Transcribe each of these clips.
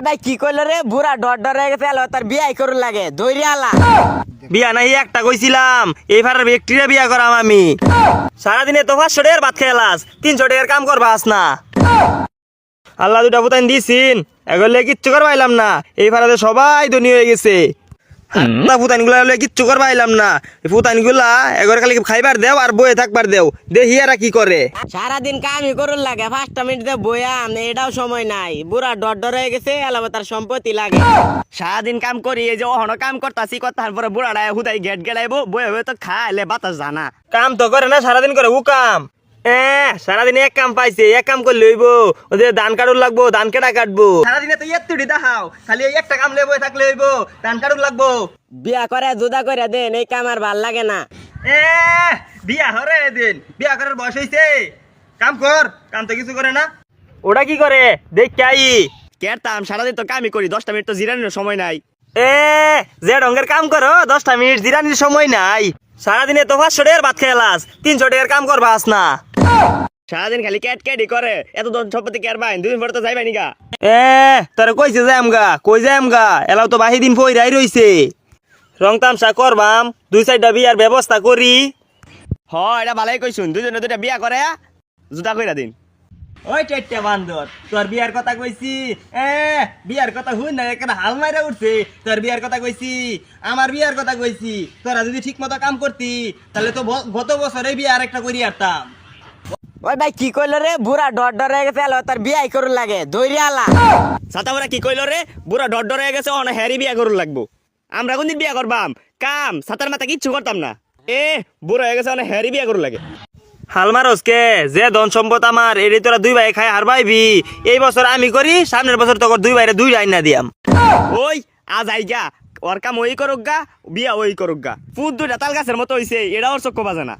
ভাই কি কইলো রে বুড়া ডর হয়ে গেছে আলো তার বিয়াই করুন লাগে ধৈর্য আলা বিয়া নাই একটা কইছিলাম এই ফারার ব্যক্তিরে বিয়া করাম আমি সারাদিনে তো 500 টাকার ভাত খেলাস 300 টাকার কাম করবাস না আল্লাহ দুটা পুতান দিছিন এগুলো কিচ্ছু করবাইলাম না এই ফারাতে সবাই ধনী হয়ে গেছে পুতান গুলা কিচ্ছু করবাইলাম না পুতান গুলা এগর খালি খাইবার দেও আর বয়ে থাকবার দেও দেখি এরা কি করে সারাদিন কামই করুন লাগে 5 মিনিট বয়াম এটাও সময় নাই বুড়া ডর হয়ে গেছে আলো তার সম্পত্তি লাগে সারাদিন কাম করি এই যে অহনো কাম করতাছি কথার পরে বুড়াটা হুদাই গেট গেলাইবো বয়ে বয়ে তো খাইলে বাতাস জানা কাম তো করে না সারাদিন করে ও কাম সারাদিন এক কাম পাইছে এক কাম করলে হইব ওদের ধান কাটুর লাগবো ধান কেটা কাটবো সারাদিনে তো এত্তুটি দেখাও খালি একটা কাম লেবো থাকলে হইব ধান কাটুর লাগবো বিয়া করে জুদা করে দেন এই কাম আর ভাল লাগে না বিয়া হরে দিন বিয়া করার বয়স হইছে কাম কর কাম তো কিছু করে না ওটা কি করে দেখ আই কেরতাম সারাদিন তো কামই করি 10 মিনিট তো জিরানোর সময় নাই যে রঙের কাম করো 10 মিনিট জিরানির সময় নাই সারাদিনে তো 500 টাকার ভাত খেলাস 300 টাকার কাম করবাস না সারাদিন খালি ক্যাট ক্যাটই করে এত ধন সম্পত্তি কেয়ার বাইন 2 দিন পরে তো যাইবাই নিগা তোরা কইছে যাই আমগা কই যাই আমগা এলাও তো বাহি দিন পইরাই রইছে রং তামসা করবাম 2-4টা বিয়ার ব্যবস্থা করি হ এটা ভালাই কইছুন দুজনে দুইটা বিয়া করে জুতা কইরা দিন ওই চারটা বান্দর তোর বিয়ার কথা কইছি বিয়ার কথা হুই না একটা হাল মাইরা উঠছে তোর বিয়ার কথা কইছি আমার বিয়ার কথা কইছি তোরা যদি ঠিক মতো কাম করতি তাহলে তো গত বছরে বিয়া আরেকটা করি আরতাম ওই ভাই কি কইলো রে বুড়া ডর হয়ে গেছে আলো তার বিয়াই করুন লাগে ধৈর্য আলা সাতাবরা কি কইলো রে বুড়া ডর হয়ে গেছে অন হ্যারি বিয়া করুন লাগবো আমরা কোনদিন বিয়া করবাম কাম সাতার মাথা কিচ্ছু করতাম না বুড়া হয়ে গেছে অন হ্যারি বিয়া করুন লাগে হালমারসকে যে ধন সম্পদ আমার এটি তোরা 2 ভাই খাই হারবাইবি এই বছর আমি করি সামনের বছর তোর 2 ভাইরে 2 আইনা দিয়াম ওই আজ আইগা ওর কাম ওই করুক গা বিয়া ওই করুক গা ফুট দুইটা তাল গাছের মতো হইছে এটা ওর চক্ষ বাজে না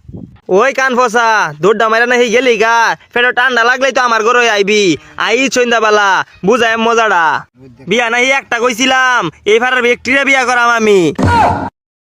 ওই কান ফসা দৌড় মাইরা না হই গেলি গা ফেরো ঠান্ডা লাগলেই তো আমার ঘরে আইবি আই সন্ধ্যাবেলা বুঝাই মজাটা বিয়া নাহি একটা কইছিলাম এই ফারার ব্যক্তিরে বিয়া করাম আমি